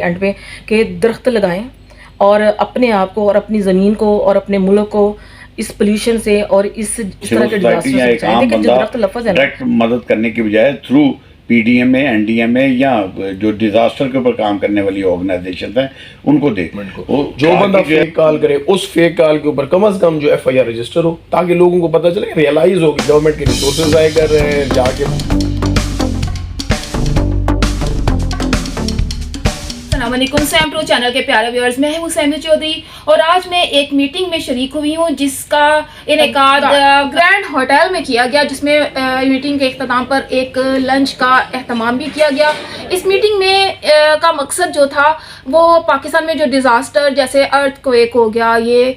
And पे कि दरख्त लगाएं और अपने आप को और अपनी ज़मीन को और अपने मुल्क को इस पोल्यूशन से और इस तरह के डिजास्टर से बचाएं। देखिए जो दरख्त लफ्ज़ है ना, डायरेक्ट मदद करने की बजाय थ्रू पीडीएमए, एनडीएमए या जो डिजास्टर के ऊपर काम करने वाली ऑर्गेनाइजेशन है उनको दे। जो बंदा फेक कॉल करे उस फेक कॉल के ऊपर कम से कम जो एफआईआर रजिस्टर हो, ताकि लोगों को पता चले, रियलाइज हो कि गवर्नमेंट के रिसोर्सेज ज़ाया कर रहे हैं जाके। अस्सलामुअलैकुम सैम प्रो चैनल के प्यारे व्यूअर्स, मैं हूं सैमी चौधरी और आज मैं एक मीटिंग में शरीक हुई हूं जिसका इनेकाद ग्रैंड होटल में किया गया, जिसमें मीटिंग के इख्तिताम पर एक लंच का एहतमाम भी किया गया। इस मीटिंग में का मकसद जो था वो पाकिस्तान में जो डिज़ास्टर जैसे अर्थक्वेक हो गया, ये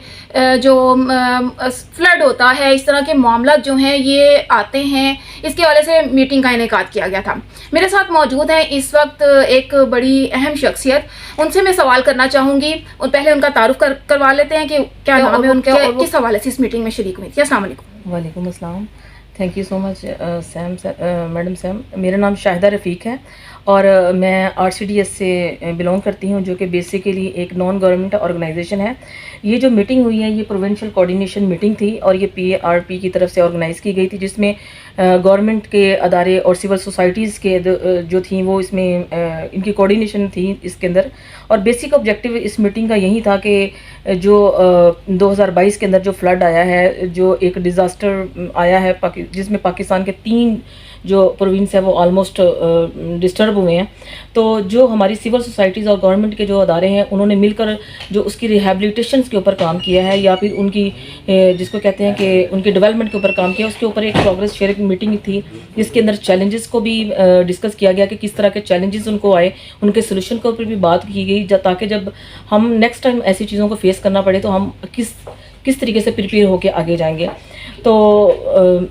जो फ्लड होता है, इस तरह के मामला जो हैं ये आते हैं, इसके हवाले से मीटिंग का इनेकाद किया गया था। मेरे साथ मौजूद हैं इस वक्त एक बड़ी अहम शख्सियत, उनसे मैं सवाल करना चाहूँगी और पहले उनका तारुफ करवा लेते हैं कि क्या नाम है उनका और किस हवाले से इस मीटिंग में शरीक हुई थी। अस्सलाम वालेकुम। वालेकुम अस्सलाम। Thank you so much Sam madam Sam. मेरा नाम शाहिदा रफ़ीक है और मैं आरसीडीएस से बिलोंग करती हूँ, जो कि बेसिकली एक नॉन गवर्नमेंट ऑर्गेनाइजेशन है। ये जो मीटिंग हुई है ये प्रोविंशियल कोऑर्डिनेशन मीटिंग थी और ये पीआरपी की तरफ से ऑर्गेनाइज़ की गई थी, जिसमें गवर्नमेंट के अदारे और सिविल सोसाइटीज़ के जो थी वो इसमें इनकी कोऑर्डिनेशन थी इसके अंदर। और बेसिक ऑब्जेक्टिव इस मीटिंग का यही था कि जो 2022 के अंदर जो फ्लड आया है, जो एक डिज़ास्टर आया है जिसमें पाकिस्तान के 3 जो प्रोविंस है वो ऑलमोस्ट डिस्टर्ब हुए हैं, तो जो हमारी सिविल सोसाइटीज़ और गवर्नमेंट के जो अदारे हैं उन्होंने मिलकर जो उसकी रिहेबिलिटेशन के ऊपर काम किया है या फिर उनकी जिसको कहते हैं कि उनकी डेवलपमेंट के ऊपर काम किया, उसके ऊपर एक प्रोग्रेस शेयरिंग मीटिंग थी जिसके अंदर चैलेंजेस को भी डिस्कस किया गया कि किस तरह के चैलेंजेस उनको आए, उनके सोल्यूशन के ऊपर भी बात की गई, ताकि जब हम नेक्स्ट टाइम ऐसी चीज़ों को फेस करना पड़े तो हम किस तरीके से प्रिपेयर होकर आगे जाएंगे। तो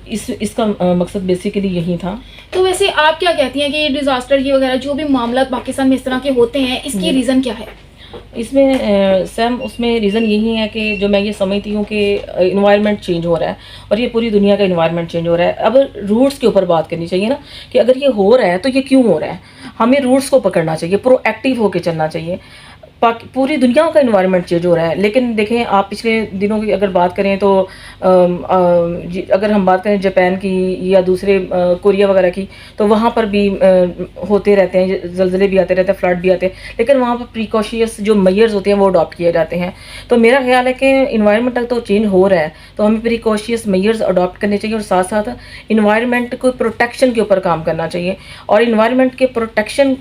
इसका मकसद बेसिकली यही था। तो वैसे आप क्या कहती हैं कि डिज़ास्टर की वगैरह जो भी मामला पाकिस्तान में इस तरह के होते हैं, इसकी रीज़न क्या है? इसमें सैम उसमें रीज़न यही है कि जो मैं ये समझती हूँ कि इन्वायरमेंट चेंज हो रहा है और ये पूरी दुनिया का इन्वायरमेंट चेंज हो रहा है। अब रूट्स के ऊपर बात करनी चाहिए ना कि अगर ये हो रहा है तो ये क्यों हो रहा है, हमें रूट्स को पकड़ना चाहिए, प्रोएक्टिव होकर चलना चाहिए। पूरी दुनिया का इन्वायरमेंट चेंज हो रहा है, लेकिन देखें आप पिछले दिनों की अगर बात करें तो अगर हम बात करें जापान की या दूसरे कोरिया वगैरह की, तो वहाँ पर भी होते रहते हैं, ज़लज़ले भी आते रहते हैं, फ्लड भी आते हैं, लेकिन वहाँ पर प्रिकॉशियस जो मेजर्स होते हैं वो अडॉप्ट किए जाते हैं। तो मेरा ख्याल है कि इन्वायरमेंट तक तो चेंज हो रहा है तो हमें प्रिकॉशियस मेजर्स अडॉप्ट करने चाहिए और साथ साथ इन्वायरमेंट को प्रोटेक्शन के ऊपर काम करना चाहिए। और इन्वायरमेंट के प्रोटेक्शन,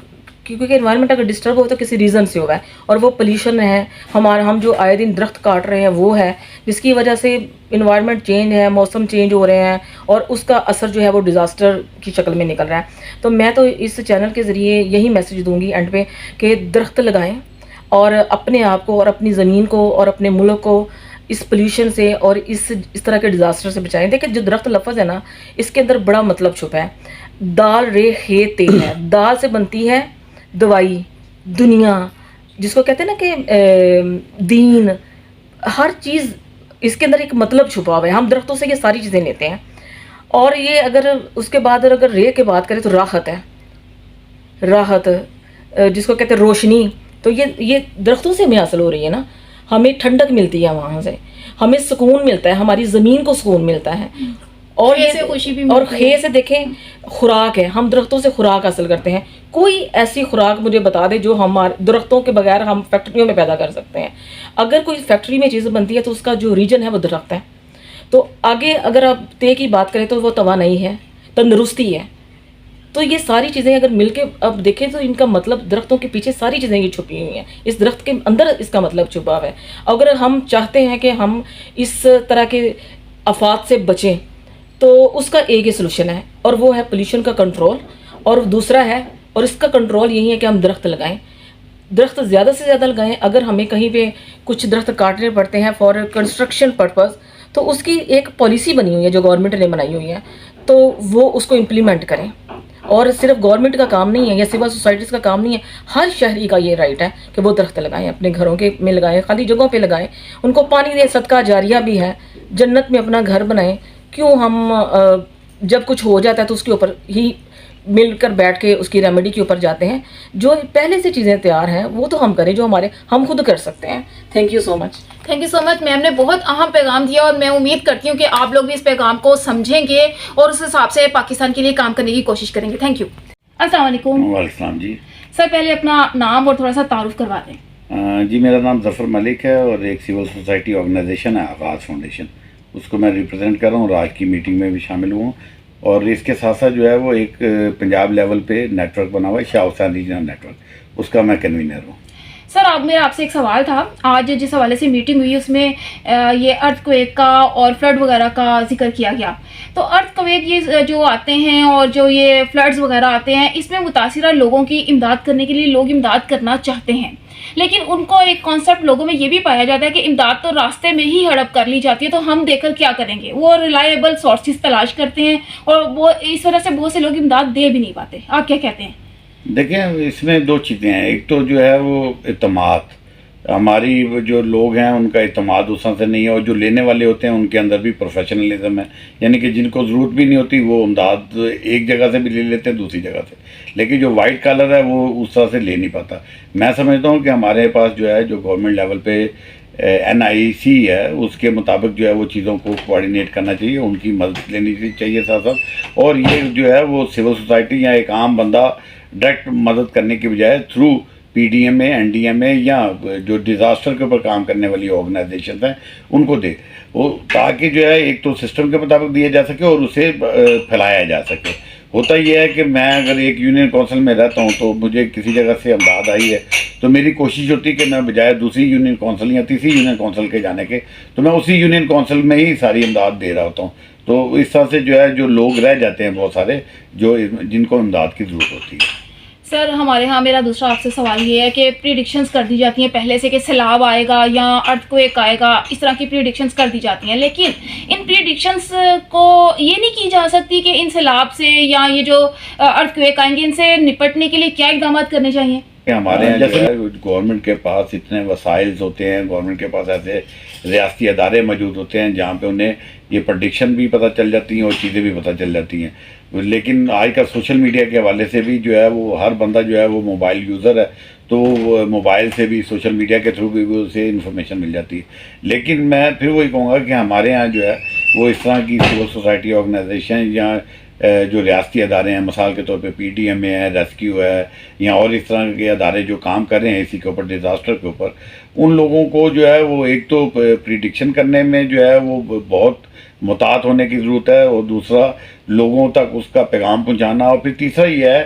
क्योंकि इन्वायरमेंट अगर डिस्टर्ब हो तो किसी रीज़न से हुआ है और वो पोल्यूशन है, हम जो आए दिन दरख्त काट रहे हैं वो है जिसकी वजह से इन्वायरमेंट चेंज है, मौसम चेंज हो रहे हैं और उसका असर जो है वो डिज़ास्टर की शक्ल में निकल रहा है। तो मैं तो इस चैनल के ज़रिए यही मैसेज दूंगी एंड पे कि दरख्त लगाएं और अपने आप को और अपनी ज़मीन को और अपने मुल्क को इस पोल्यूशन से और इस तरह के डिज़ास्टर से बचाएं। देखिए जो दरख्त लफ्ज़ है ना, इसके अंदर बड़ा मतलब छुपा है। दाल रे हे ते है, दाल से बनती है दवाई, दुनिया जिसको कहते हैं ना कि दीन, हर चीज़ इसके अंदर एक मतलब छुपा हुआ है। हम दरख्तों से ये सारी चीज़ें लेते हैं और ये अगर उसके बाद अगर रे की बात करें तो राहत है, राहत जिसको कहते हैं रोशनी, तो ये दरख्तों से हमें हासिल हो रही है ना। हमें ठंडक मिलती है, वहाँ से हमें सुकून मिलता है, हमारी ज़मीन को सुकून मिलता है और ये खुशी भी और खे से देखें खुराक है, हम दरख्तों से खुराक हासिल करते हैं। कोई ऐसी खुराक मुझे बता दे जो हमारे दरख्तों के बगैर हम फैक्ट्रियों में पैदा कर सकते हैं। अगर कोई फैक्ट्री में चीज़ बनती है तो उसका जो रीजन है वो दरख्त है। तो आगे अगर आप ते की बात करें तो वो तवानाई है, तंदुरुस्ती है। तो ये सारी चीज़ें अगर मिलके अब देखें तो इनका मतलब दरख्तों के पीछे सारी चीज़ें ये छुपी हुई हैं, इस दरख्त के अंदर इसका मतलब छुपा हुआ है। अगर हम चाहते हैं कि हम इस तरह के आफात से बचें तो उसका एक ही सोल्यूशन है और वो है पोल्यूशन का कंट्रोल, और दूसरा है, और इसका कंट्रोल यही है कि हम दरख्त लगाएं, दरख्त ज़्यादा से ज़्यादा लगाएं। अगर हमें कहीं पे कुछ दरख्त काटने पड़ते हैं फॉर कंस्ट्रक्शन पर्पज़, तो उसकी एक पॉलिसी बनी हुई है जो गवर्नमेंट ने बनाई हुई है, तो वो उसको इम्प्लीमेंट करें। और सिर्फ गवर्नमेंट का काम नहीं है या सिविल सोसाइटीज़ का काम नहीं है, हर शहरी का ये राइट है कि वो दरख्त लगाएं, अपने घरों के में लगाएं, खाली जगहों पे लगाएं, उनको पानी दें, सदका जारिया भी है, जन्नत में अपना घर बनाएं। क्यों हम जब कुछ हो जाता है तो उसके ऊपर ही मिलकर बैठ के उसकी रेमेडी के ऊपर जाते हैं। जो पहले से चीज़ें तैयार हैं वो तो हम करें, जो हम खुद कर सकते हैं। Thank you so much. Thank you so much ma'am ने बहुत अहम पैगाम दिया और मैं उम्मीद करती हूँ कि आप लोग भी इस पैगाम को समझेंगे और उस हिसाब से पाकिस्तान के लिए काम करने की कोशिश करेंगे। Thank you. अस्सलाम वालेकुम। वालेकुम जी। सर पहले अपना नाम और थोड़ा सा तारुफ करवा दें। जी मेरा नाम ज़फ़र मलिक है और एक सिविल सोसाइटी ऑर्गेनाइजेशन है आगाज़ फाउंडेशन, उसको मैं रिप्रेजेंट कर रहा हूँ। आज की मीटिंग में भी शामिल हुआ और इसके साथ साथ जो है वो एक पंजाब लेवल पे नेटवर्क बना हुआ है, शाह हुसैन रीजनल नेटवर्क, उसका मैं कन्वीनर हूँ। सर अब मेरा आपसे एक सवाल था। आज जिस हवाले से मीटिंग हुई उसमें ये अर्थक्वेक का और फ्लड वगैरह का जिक्र किया गया। तो अर्थक्वेक ये जो आते हैं और जो ये फ्लड्स वगैरह आते हैं, इसमें मुतासिरा लोगों की इमदाद करने के लिए लोग इमदाद करना चाहते हैं, लेकिन उनको एक कॉन्सेप्ट लोगों में ये भी पाया जाता है कि इमदाद तो रास्ते में ही हड़प कर ली जाती है, तो हम देकर क्या करेंगे। वो रिलायबल सोर्सेज तलाश करते हैं और वो इस वजह से बहुत से लोग इमदाद दे भी नहीं पाते। आप क्या कहते हैं? देखें, इसमें दो चीज़ें हैं। एक तो जो है वो इत्मीनान, हमारी जो लोग हैं उनका इत्मीनान दूसरों से नहीं है, और जो लेने वाले होते हैं उनके अंदर भी प्रोफेशनलिज्म है, यानी कि जिनको ज़रूरत भी नहीं होती वो इमदाद एक जगह से भी ले लेते हैं दूसरी जगह से, लेकिन जो वाइट कॉलर है वो उस तरह से ले नहीं पाता। मैं समझता हूँ कि हमारे पास जो है जो गवर्नमेंट लेवल पे NIC है उसके मुताबिक जो है वो चीज़ों को कोऑर्डिनेट करना चाहिए, उनकी मदद लेनी चाहिए साथ साथ। और ये जो है वो सिविल सोसाइटी या एक आम बंदा डायरेक्ट मदद करने की बजाय थ्रू PDMA NDMA या जो डिज़ास्टर के ऊपर काम करने वाली ऑर्गेनाइजेशन हैं उनको दे वो, ताकि जो है एक तो सिस्टम के मुताबिक दिया जा सके और उसे फैलाया जा सके। होता यह है कि मैं अगर एक यूनियन काउंसिल में रहता हूँ तो मुझे किसी जगह से इमदाद आई है तो मेरी कोशिश होती है कि मैं बजाय दूसरी यूनियन काउंसिल या तीसरी यूनियन काउंसिल के जाने के, तो मैं उसी यूनियन काउंसिल में ही सारी इमदाद दे रहा होता हूँ। तो इस तरह से जो है जो लोग रह जाते हैं बहुत सारे जो जिनको इमदाद की ज़रूरत होती है। सर हमारे यहाँ मेरा दूसरा आपसे सवाल ये है कि प्रिडिक्शंस कर दी जाती हैं पहले से कि सैलाब आएगा या अर्थक्वेक आएगा, इस तरह की प्रिडिक्शंस कर दी जाती हैं, लेकिन इन प्रिडिक्शंस को ये नहीं की जा सकती कि इन सैलाब से या ये जो अर्थक्वेक आएंगे इनसे निपटने के लिए क्या इकदाम करने चाहिए? हमारे यहाँ जैसे गवर्नमेंट के पास इतने वसाइल्स होते हैं, गवर्नमेंट के पास ऐसे रियासती अदारे मौजूद होते हैं जहाँ पे उन्हें ये प्रेडिक्शन भी पता चल जाती हैं और चीज़ें भी पता चल जाती हैं। लेकिन आज का सोशल मीडिया के हवाले से भी जो है वो हर बंदा जो है वो मोबाइल यूज़र है, तो मोबाइल से भी सोशल मीडिया के थ्रू भी उसे इन्फॉर्मेशन मिल जाती है। लेकिन मैं फिर वही कहूँगा कि हमारे यहाँ जो है वो इस तरह की सिविल सोसाइटी ऑर्गेनाइजेशन या जो रियासती अदारे हैं, मिसाल के तौर पे PDMA है, रेस्क्यू है या और इस तरह के अदारे जो काम कर रहे हैं इसी के ऊपर, डिज़ास्टर के ऊपर, उन लोगों को जो है वो एक तो प्रिडिक्शन करने में जो है वो बहुत मुतात होने की ज़रूरत है, और दूसरा लोगों तक उसका पैगाम पहुंचाना, और फिर तीसरा ये है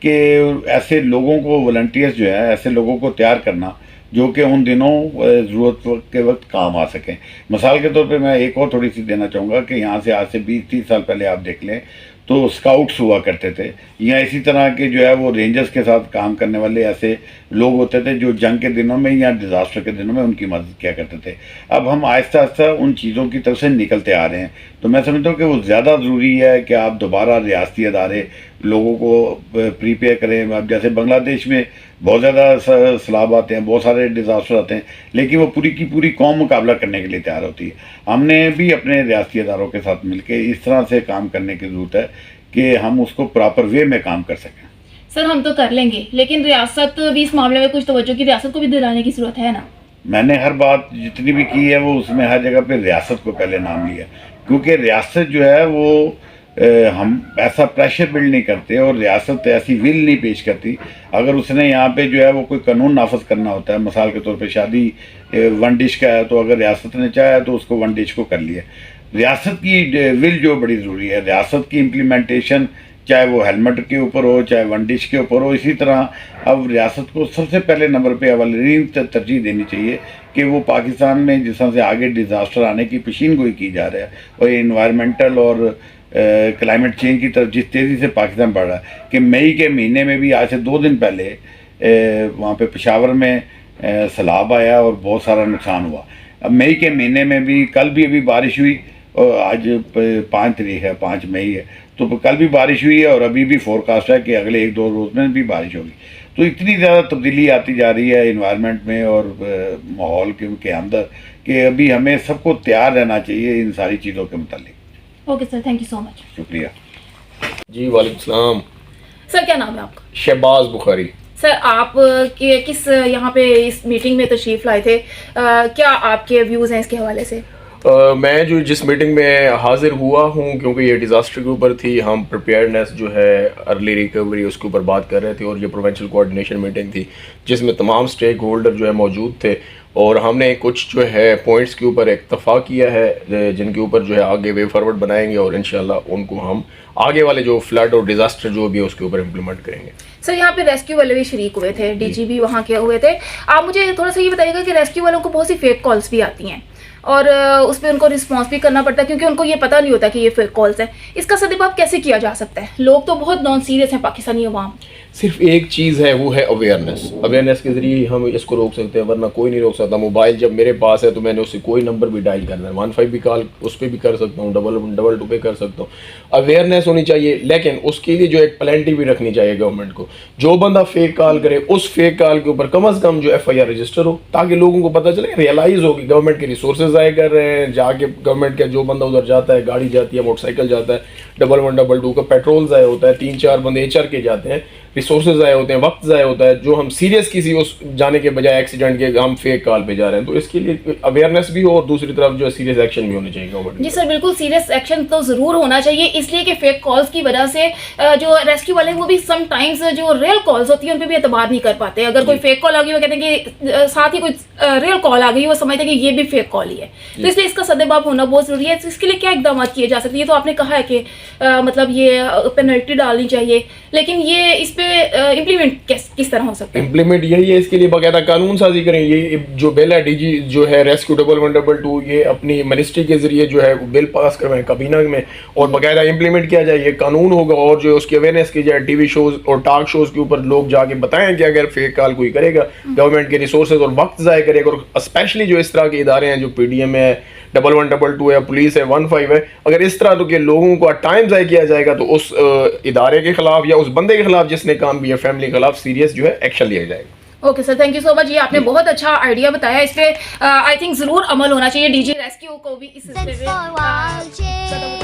कि ऐसे लोगों को वॉलंटियर्स जो है ऐसे लोगों को तैयार करना जो कि उन दिनों ज़रूरत के वक्त काम आ सकें। मिसाल के तौर पे मैं एक और थोड़ी सी देना चाहूँगा कि यहाँ से आज से 20-30 साल पहले आप देख लें तो स्काउट्स हुआ करते थे, या इसी तरह के जो है वो रेंजर्स के साथ काम करने वाले ऐसे लोग होते थे जो जंग के दिनों में या डिज़ास्टर के दिनों में उनकी मदद किया करते थे। अब हम आहिस्ता आहिस्ता उन चीज़ों की तरफ से निकलते आ रहे हैं, तो मैं समझता हूँ कि वो ज़्यादा ज़रूरी है कि आप दोबारा रियासती अदारे लोगों को प्रीपेयर करें। अब जैसे बांग्लादेश में बहुत ज़्यादा सैलाब आते हैं, बहुत सारे डिज़ास्टर आते हैं, लेकिन वो पूरी की पूरी कौम मुकाबला करने के लिए तैयार होती है। हमने भी अपने रियासती अदारों के साथ मिलकर इस तरह से काम करने की ज़रूरत है कि हम उसको प्रॉपर वे में काम कर सकें। सर हम तो कर लेंगे, लेकिन रियासत भी इस मामले में कुछ तवज्जो की, रियासत को भी दिलाने की ज़रूरत है ना। मैंने हर बात जितनी भी की है वो उसमें हर जगह पे रियासत को पहले नाम लिया, क्योंकि रियासत जो है वो हम ऐसा प्रेशर बिल्ड नहीं करते और रियासत ऐसी विल नहीं पेश करती। अगर उसने यहाँ पे जो है वो कोई कानून नाफज करना होता है, मिसाल के तौर पे शादी 1 डिश का है, तो अगर रियासत ने चाहा तो उसको 1 डिश को कर लिया। रियासत की विल जो बड़ी ज़रूरी है, रियासत की इम्प्लीमेंटेशन, चाहे वो हेलमेट के ऊपर हो चाहे 1 डिश के ऊपर हो। इसी तरह अब रियासत को सबसे पहले नंबर पे अवलीन तरजीह देनी चाहिए कि वो पाकिस्तान में जिस तरह से आगे डिज़ास्टर आने की पेशीन गोई की जा रहा है और इन्वायरमेंटल और क्लाइमेट चेंज की तरफ जिस तेज़ी से पाकिस्तान बढ़ रहा है कि मई के महीने में भी आज से 2 दिन पहले वहाँ पे पेशावर में सैलाब आया और बहुत सारा नुकसान हुआ। अब मई के महीने में भी कल भी अभी बारिश हुई, और आज 5 तारीख है, 5 मई है, तो कल भी बारिश हुई है और अभी भी फोरकास्ट है कि अगले 1-2 रोज़ में भी बारिश होगी। तो इतनी ज़्यादा तब्दीली आती जा रही है इन्वायरमेंट में और माहौल के अंदर कि अभी हमें सबको तैयार रहना चाहिए इन सारी चीज़ों के मुतालिक। Okay sir, thank you so much. शुक्रिया जी वालेकुम सलाम। सर क्या नाम है आपका? शहबाज बुखारी। सर आप के किस यहाँ पे इस मीटिंग में तशरीफ लाए थे, क्या आपके व्यूज़ हैं इसके हवाले से? मैं जो जिस मीटिंग में हाजिर हुआ हूँ, क्योंकि ये डिज़ास्टर के ऊपर थी, हम प्रिपेयर्डनेस जो है अर्ली रिकवरी उसके ऊपर बात कर रहे थे, और ये प्रोविंशियल कोऑर्डिनेशन मीटिंग थी जिसमें तमाम स्टेक होल्डर जो है मौजूद थे, और हमने कुछ जो है पॉइंट्स के ऊपर इत्तफाक किया है जिनके ऊपर जो है आगे वे फॉरवर्ड बनाएंगे, और इंशाल्लाह उनको हम आगे वाले जो फ्लड और डिज़ास्टर जो भी है उसके ऊपर इम्प्लीमेंट करेंगे। सर यहाँ पे रेस्क्यू वाले भी शरीक हुए थे, डीजी भी वहाँ के हुए थे। आप मुझे थोड़ा सा ये बताइएगा कि रेस्क्यू वालों को बहुत सी फेक कॉल्स भी आती हैं और उस पर उनको रिस्पॉन्स भी करना पड़ता है, क्योंकि उनको ये पता नहीं होता कि ये फेक कॉल्स हैं। इसका सदुपयोग कैसे किया जा सकता है? लोग तो बहुत नॉन सीरियस हैं पाकिस्तानी अवाम। सिर्फ एक चीज़ है, वो है अवेयरनेस के ज़रिए हम इसको रोक सकते हैं, वरना कोई नहीं रोक सकता। मोबाइल जब मेरे पास है तो मैंने उससे कोई नंबर भी डायल करना है, 15 भी कॉल उस पर भी कर सकता हूँ, 1122 पे कर सकता हूँ। अवेयरनेस होनी चाहिए, लेकिन उसके लिए जो एक प्लेंटी भी रखनी चाहिए गवर्नमेंट को। जो बंदा फेक कॉल करे उस फेक कॉल के ऊपर कम से कम जो FIR रजिस्टर हो, ताकि लोगों को पता चले, रियलाइज़ हो कि गवर्नमेंट के रिसोर्सेज ज़ाया कर रहे हैं। जाके गवर्नमेंट का जो बंदा उधर जाता है, गाड़ी जाती है, मोटरसाइकिल जाता है, 1122 का पेट्रोल ज़ाया होता है, 3-4 बंदे HR के जाते हैं, रिसोर्सेज ज़ाया होते हैं, वक्त ज़ाया होता है। जो हम सीरियस किसी उस जाने के बजाय एक्सीडेंट के हम फेक कॉल पे जा रहे हैं, तो इसके लिए अवेयरनेस भी हो और दूसरी तरफ जो सीरियस एक्शन भी होने चाहिए गवर्नमेंट। जी सर, बिल्कुल सीरियस एक्शन तो ज़रूर होना चाहिए, इसलिए कि फेक कॉल्स की वजह से जो रेस्क्यू वाले हैं वो भी समटाइम्स जो रियल कॉल्स होती हैं उन पर भी एतबार नहीं कर पाते। अगर कोई फेक कॉल आ गई वो कहते हैं कि साथ ही कोई रियल कॉल आ गई, वो समझते हैं कि ये भी फेक कॉल ही है। तो इसलिए इसका सदुपयोग होना बहुत ज़रूरी है। तो इसके लिए क्या इकदाम किए जा सकते हैं? तो आपने कहा है कि मतलब ये पेनल्टी डालनी चाहिए, लेकिन ये इस पर इम्प्लीमेंट किस तरह हो सकता है? इम्प्लीमेंट यही है, इसके लिए बाकायदा कानून साजी करें। ये जो बिल है DG जो है रेस्क्यू 1122, ये अपनी मिनिस्ट्री के जरिए जो है बिल पास करवाएं काबीना में, और बाकायदा इम्प्लीमेंट किया जाए, ये कानून होगा। और जो उसकी अवेयरनेस की जाए, TV शोज और टॉक शोज के ऊपर लोग जाके बताएं कि अगर फेक कॉल कोई करेगा, गवर्नमेंट के रिसोर्सेज और वक्त ज़ाया करेगा, और स्पेशली जो इस तरह के इदारे हैं, जो PDM है, 1122 है, पुलिस है, 15 है, अगर इस तरह के लोगों को टाइम ज़ाया किया जाएगा तो उस इदारे के खिलाफ या उस बंदे के खिलाफ जिसने काम किया, फैमिली के खिलाफ सीरियस जो है एक्शन लिया जाएगा। Okay sir, thank you so much. ये आपने बहुत अच्छा आइडिया बताया, इस पे आई थिंक ज़रूर अमल होना चाहिए। DG रेस्क्यू को भी इस सिलसिले में